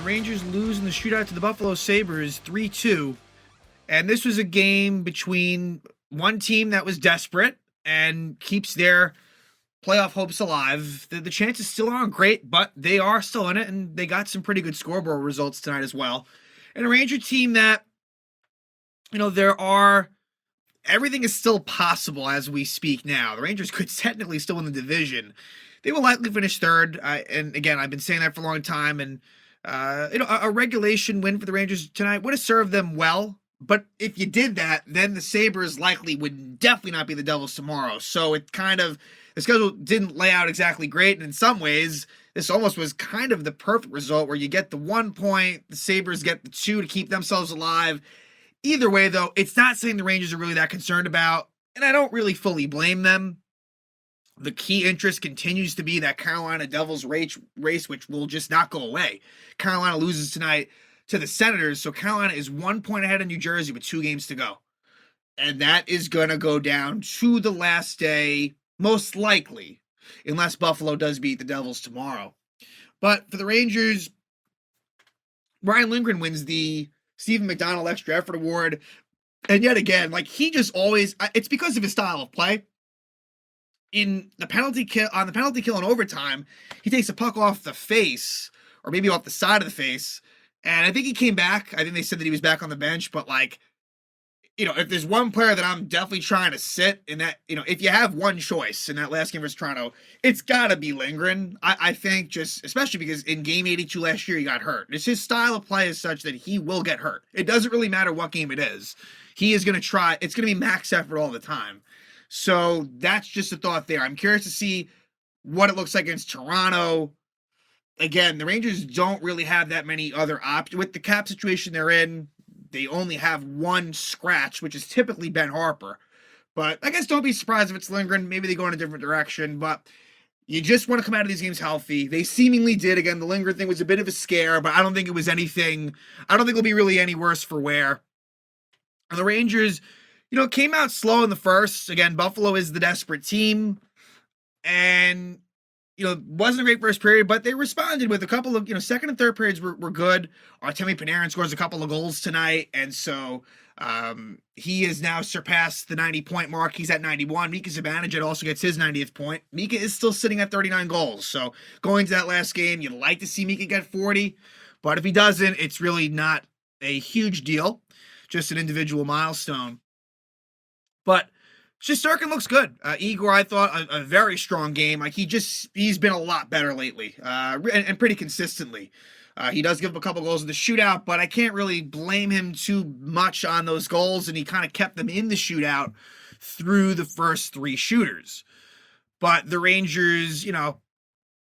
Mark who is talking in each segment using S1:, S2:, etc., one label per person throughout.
S1: The Rangers lose in the shootout to the Buffalo Sabres 3-2. And this was a game between one team that was desperate and keeps their playoff hopes alive. The chances still aren't great, but they are still in it, and they got some pretty good scoreboard results tonight as well. And a Ranger team that, everything is still possible as we speak now. The Rangers could technically still win the division. They will likely finish third. And again, I've been saying that for a long time. And, a regulation win for the Rangers tonight would have served them well. But if you did that, then the Sabres likely would definitely not be the Devils tomorrow. So the schedule didn't lay out exactly great. And in some ways, this almost was kind of the perfect result where you get the 1 point, the Sabres get the 2 to keep themselves alive. Either way, though, it's not something the Rangers are really that concerned about, and I don't really fully blame them. The key interest continues to be that Carolina Devils race, which will just not go away. Carolina loses tonight to the Senators, so Carolina is 1 point ahead of New Jersey with 2 games to go. And that is going to go down to the last day, most likely, unless Buffalo does beat the Devils tomorrow. But for the Rangers, Ryan Lindgren wins the Stephen McDonald Extra Effort Award. And yet again, he just always, it's because of his style of play. On the penalty kill in overtime, he takes a puck off the face, or maybe off the side of the face. And I think he came back. I think they said that he was back on the bench, but if there's one player that I'm definitely trying to sit in that, if you have one choice in that last game versus Toronto, it's got to be Lindgren. I think just, especially because in game 82 last year, he got hurt. It's his style of play is such that he will get hurt. It doesn't really matter what game it is. He is going to try. It's going to be max effort all the time. So that's just a thought there. I'm curious to see what it looks like against Toronto. Again, the Rangers don't really have that many other options. With the cap situation they're in, they only have one scratch, which is typically Ben Harper. But I guess don't be surprised if it's Lindgren. Maybe they go in a different direction. But you just want to come out of these games healthy. They seemingly did. Again, the Lindgren thing was a bit of a scare, but I don't think it was anything. I don't think it'll be really any worse for wear. And the Rangers, came out slow in the first. Again, Buffalo is the desperate team. And wasn't a great first period, but they responded with a couple of, second and third periods were good. Artemi Panarin scores a couple of goals tonight, and so he has now surpassed the 90-point mark. He's at 91. Mika Zibanejad also gets his 90th point. Mika is still sitting at 39 goals, so going to that last game, you'd like to see Mika get 40, but if he doesn't, it's really not a huge deal, just an individual milestone. But Shesterkin looks good. Igor, I thought, a very strong game. He's been a lot better lately, and pretty consistently. He does give up a couple goals in the shootout, but I can't really blame him too much on those goals, and he kind of kept them in the shootout through the first 3 shooters. But the Rangers, they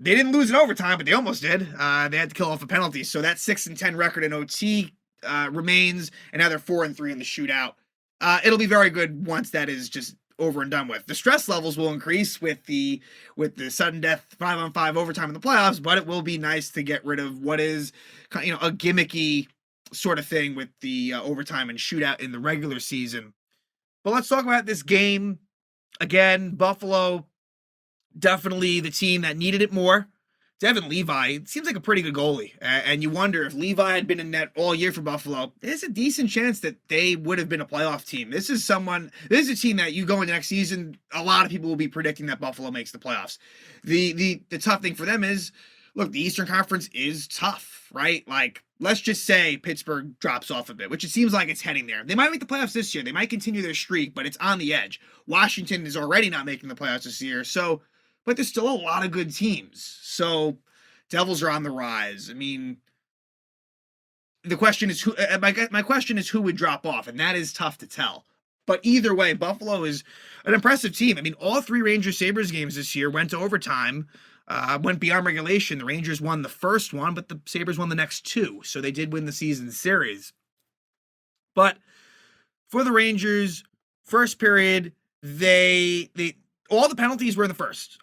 S1: didn't lose in overtime, but they almost did. They had to kill off a penalty, so that 6-10 record in OT remains, and now they're 4-3 in the shootout. It'll be very good once that is just over and done with. The stress levels will increase with the sudden death 5-on-5 overtime in the playoffs, but it will be nice to get rid of what is a gimmicky sort of thing with the overtime and shootout in the regular season. But let's talk about this game. Again, Buffalo, definitely the team that needed it more. Devin Levi seems like a pretty good goalie, and you wonder if Levi had been in net all year for Buffalo, there's a decent chance that they would have been a playoff team. This is a team that you go into next season, a lot of people will be predicting that Buffalo makes the playoffs. The tough thing for them is, look, the Eastern Conference is tough, right? Let's just say Pittsburgh drops off a bit, which it seems like it's heading there. They might make the playoffs this year. They might continue their streak, but it's on the edge. Washington is already not making the playoffs this year, but there's still a lot of good teams. So Devils are on the rise. I mean, the question is who. My question is who would drop off, and that is tough to tell. But either way, Buffalo is an impressive team. I mean, all 3 Rangers Sabres games this year went to overtime, went beyond regulation. The Rangers won the first one, but the Sabres won the next 2, so they did win the season series. But for the Rangers, first period, all the penalties were in the first.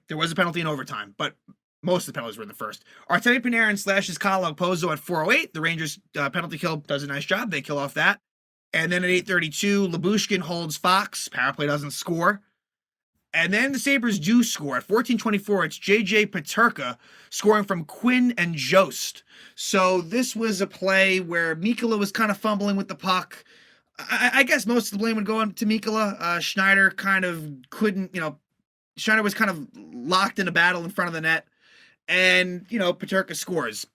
S1: There was a penalty in overtime, but most of the penalties were in the first. Artemi Panarin slashes Kyle Okposo at 4:08. The Rangers penalty kill does a nice job. They kill off that. And then at 8:32, Lyubushkin holds Fox. Power play doesn't score. And then the Sabres do score. At 14:24, it's J.J. Peterka scoring from Quinn and Jost. So this was a play where Mikkola was kind of fumbling with the puck. I guess most of the blame would go on to Mikkola. Schneider kind of couldn't, Schneider was kind of locked in a battle in front of the net. And, Peterka scores.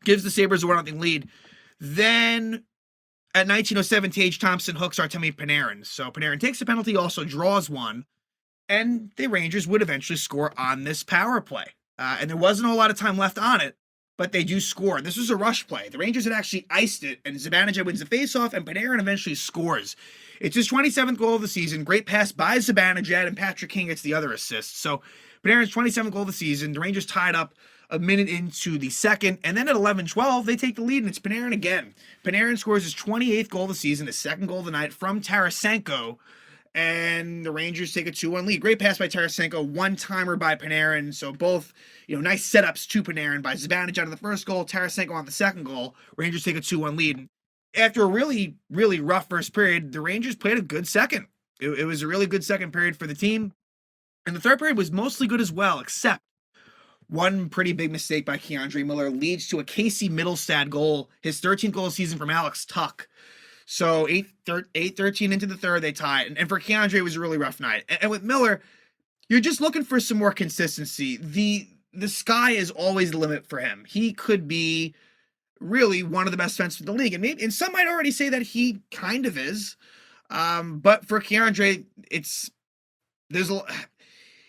S1: Gives the Sabres a 1-0 lead. Then at 19:07, Tage Thompson hooks Artemi Panarin. So Panarin takes a penalty, also draws one. And the Rangers would eventually score on this power play. And there wasn't a whole lot of time left on it, but they do score. This was a rush play. The Rangers had actually iced it, and Zibanejad wins the faceoff, and Panarin eventually scores. It's his 27th goal of the season. Great pass by Zibanejad, and Patrick Kane gets the other assist. So Panarin's 27th goal of the season. The Rangers tied up a minute into the second, and then at 11:12, they take the lead, and it's Panarin again. Panarin scores his 28th goal of the season, his second goal of the night from Tarasenko, and the Rangers take a 2-1 lead. Great pass by Tarasenko, one-timer by Panarin. So both, nice setups to Panarin by Zibanejad on the first goal, Tarasenko on the second goal. Rangers take a 2-1 lead. After a really, really rough first period, the Rangers played a good second. It was a really good second period for the team. And the third period was mostly good as well, except one pretty big mistake by Keandre Miller leads to a Casey Middlestad goal, his 13th goal of the season from Alex Tuch. So 8-13 into the third, they tie it. And for Keandre, it was a really rough night. And with Miller, you're just looking for some more consistency. The sky is always the limit for him. He could be really one of the best defensemen in the league. And some might already say that he kind of is. But for Keandre,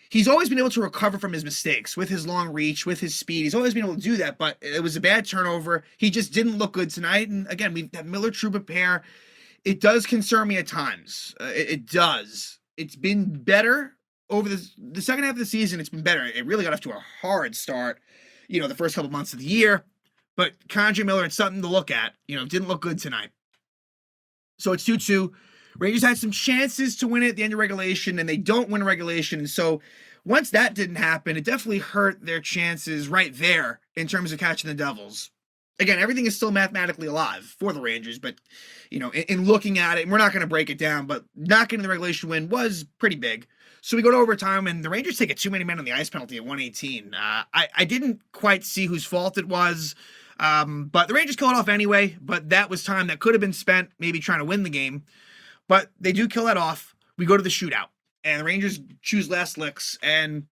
S1: he's always been able to recover from his mistakes with his long reach, with his speed. He's always been able to do that, but it was a bad turnover. He just didn't look good tonight. And again, we've had Miller Trouba pair. It does concern me at times. It does. It's been better over the second half of the season. It's been better. It really got off to a hard start, the first couple months of the year. But Keandre Miller, it's something to look at. Didn't look good tonight. So it's 2-2. Rangers had some chances to win it at the end of regulation, and they don't win regulation. And so once that didn't happen, it definitely hurt their chances right there in terms of catching the Devils. Again, everything is still mathematically alive for the Rangers, but, in looking at it, and we're not going to break it down, but not getting the regulation win was pretty big. So we go to overtime, and the Rangers take a too many men on the ice penalty at 118. I didn't quite see whose fault it was, but the Rangers kill it off anyway, but that was time that could have been spent maybe trying to win the game. But they do kill that off. We go to the shootout, and the Rangers choose last licks, and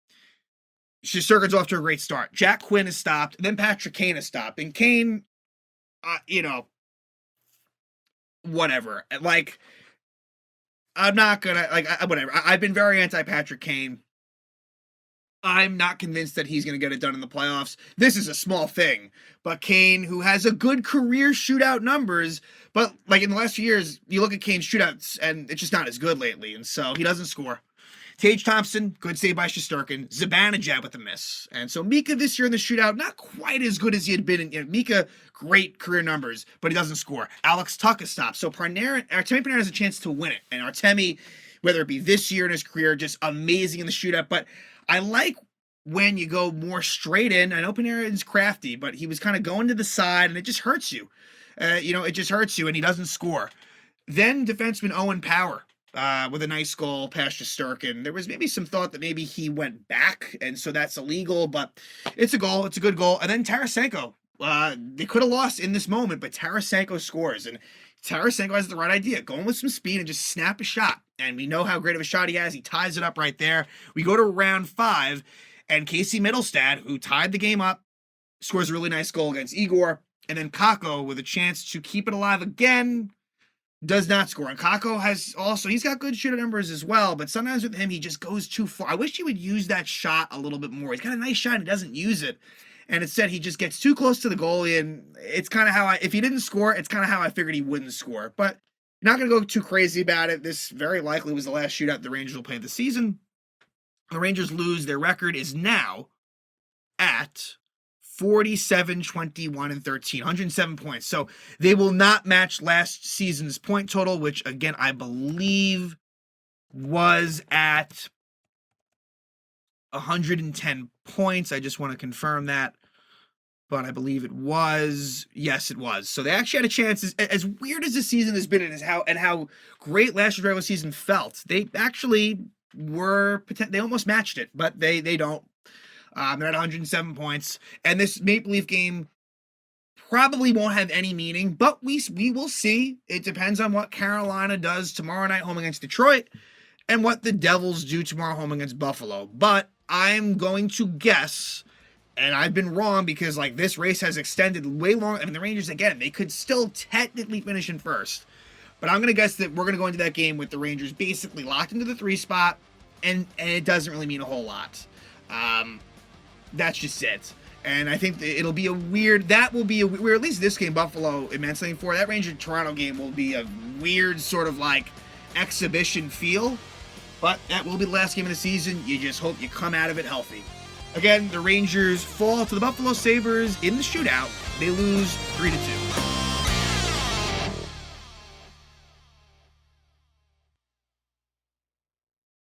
S1: Shesterkin's off to a great start. Jack Quinn is stopped, and then Patrick Kane is stopped. And Kane, whatever. I'm not gonna, whatever. I've been very anti-Patrick Kane. I'm not convinced that he's going to get it done in the playoffs. This is a small thing. But Kane, who has a good career shootout numbers, but in the last few years, you look at Kane's shootouts, and it's just not as good lately. And so he doesn't score. Tage Thompson, good save by Shesterkin. Zibanejad with a miss. And so Mika this year in the shootout, not quite as good as he had been. Mika, great career numbers, but he doesn't score. Alex Tuch is stopped. So Artemi Panarin has a chance to win it. And Artemi, whether it be this year in his career, just amazing in the shootout. But I like when you go more straight in. I know Panarin's crafty, but he was kind of going to the side, and it just hurts you. It just hurts you, and he doesn't score. Then defenseman Owen Power with a nice goal past Shesterkin. There was maybe some thought that maybe he went back, and so that's illegal, but it's a goal. It's a good goal. And then Tarasenko. They could have lost in this moment, but Tarasenko scores, and Tarasenko has the right idea. Going with some speed and just snap a shot. And we know how great of a shot he has. He ties it up right there. We go to round 5, and Casey Middlestad, who tied the game up, scores a really nice goal against Igor. And then Kakko, with a chance to keep it alive again, does not score. And Kakko he's got good shooter numbers as well, but sometimes with him, he just goes too far. I wish he would use that shot a little bit more. He's got a nice shot, and he doesn't use it. And instead, he just gets too close to the goalie, and it's kind of how if he didn't score, it's kind of how I figured he wouldn't score. But you're not going to go too crazy about it. This very likely was the last shootout the Rangers will play this season. The Rangers lose. Their record is now at 47-21-13, 107 points. So they will not match last season's point total, which, again, I believe was at 110 points. I just want to confirm that. But I believe it was. Yes, it was. So they actually had a chance. As weird as this season has been and how great last year's regular season felt, they actually they almost matched it, but they don't. They're at 107 points, and this Maple Leaf game probably won't have any meaning, but we will see. It depends on what Carolina does tomorrow night home against Detroit and what the Devils do tomorrow home against Buffalo. But I'm going to guess, and I've been wrong because like this race has extended way long. I mean, the Rangers, again, they could still technically finish in first. But I'm going to guess that we're going to go into that game with the Rangers basically locked into the 3 spot, and it doesn't really mean a whole lot. That's just it. And I think it'll be a weird, at least this game, Buffalo immensely for. That Ranger-Toronto game will be a weird sort of like exhibition feel. But that will be the last game of the season. You just hope you come out of it healthy. Again, the Rangers fall to the Buffalo Sabres in the shootout. They lose 3-2.